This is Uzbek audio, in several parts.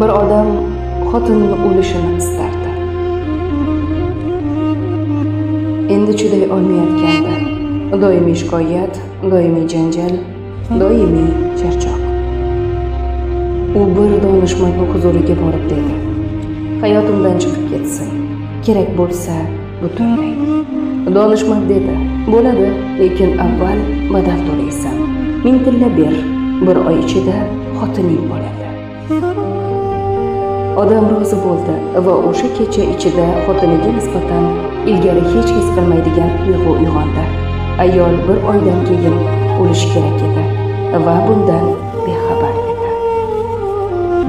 Bir odam xotinining o'lishini istardi. Endi chiday olmayotgandi. Doimiy shikoyat, doimiy janjal, doimiy charchoq. U bir donishmandning huzuriga borib dedi: "Hayotimdan chiqib ketsin. Kerak bo'lsa butunlay." Donishmand dedi: "Bo'ladi, lekin avval badal to'laysan. 1000 tilla ber. Bir oy ichida xotining bo'ladi." Odam rozi bo'ldi va o'sha kecha ichida xotiniga nisbatan ilgari hech his qilmaydigan tuyg'u uyg'ondi. Ayol bir oydan keyin o'lishi kerak edi va bundan bexabar edi.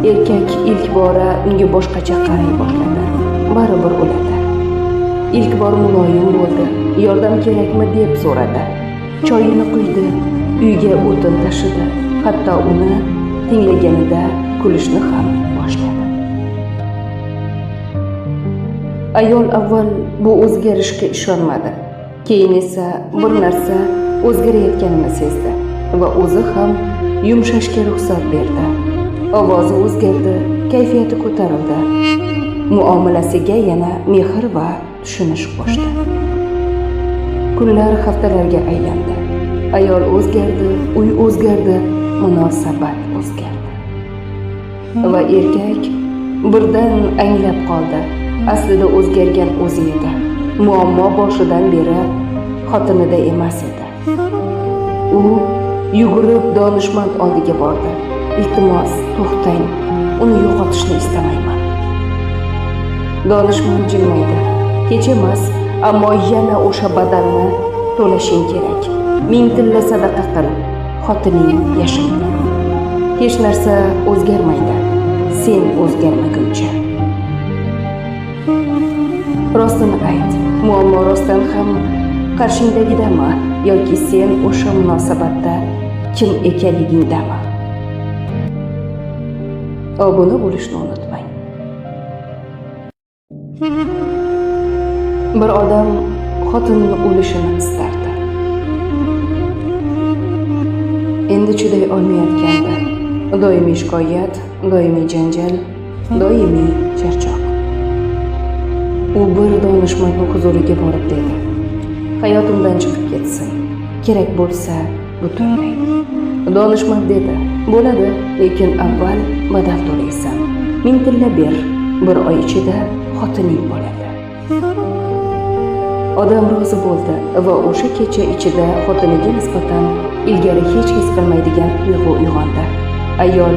Erkak ilk bora unga boshqacha qaray boshladi. Baribir o'ladi. İlk bor muloyim bo'ldi. Yordam kerakmi deb so'radi. Choyini quydi, uyga o'tin tashidi. Hatto uni tinglaganida kulishni ham boshladi. Ayol avval bu o'zgarishga ishonmadi. Keyin esa bir narsa o'zgarayotganini sezdi va o'zi ham yumshashga ruxsat berdi. Ovozi o'zgardi, kayfiyati ko'tarildi. Muomalasiga yana mehr va tushunish qo'shdi. Kunlar haftalarga aylandi. Ayol o'zgardi, uy o'zgardi, munosabat o'zgardi. Va erkak birdan anglab qoldi. Aslida o'zgargan o'zi edi. Muammo boshidan beri xotinida emas edi. U yugurib donishmand oldiga bordi. "Iltimos, to'xtang. Uni yo'qotishni istamayman." Donishmand jilmaydi. "Hech emas, ammo yana o'sha badalni to'lashing kerak. 1000 tilla sadaqa qil. Xotining yashaydi. Hech narsa o'zgarmaydi. Sen o'zgarmaguncha." Rostini ayt. Muammo rostdan ham qarshingdagidami yoki sen o'sha munosabatda kim ekanligingdami? Obuna bo'lishni unutmang. Bir odam xotinining o'lishini istardi. Endi chiday olmayotgandi. Doimiy shikoyat, doimiy janjal, doimiy charchoq. U bir donishmandning huzuriga borib dedi: "Hayotimdan chiqib ketsin. Kerak bo'lsa butunlay." Donishmand dedi: "Bo'ladi, lekin avval badal to'laysan. 1000 tilla ber. Bir oy ichida xotining bo'ladi." Odam rozi bo'ldi va o'sha kecha ichida xotiniga nisbatan ilgari hech his qilmaydigan tuyg'u uyg'ondi. Ayol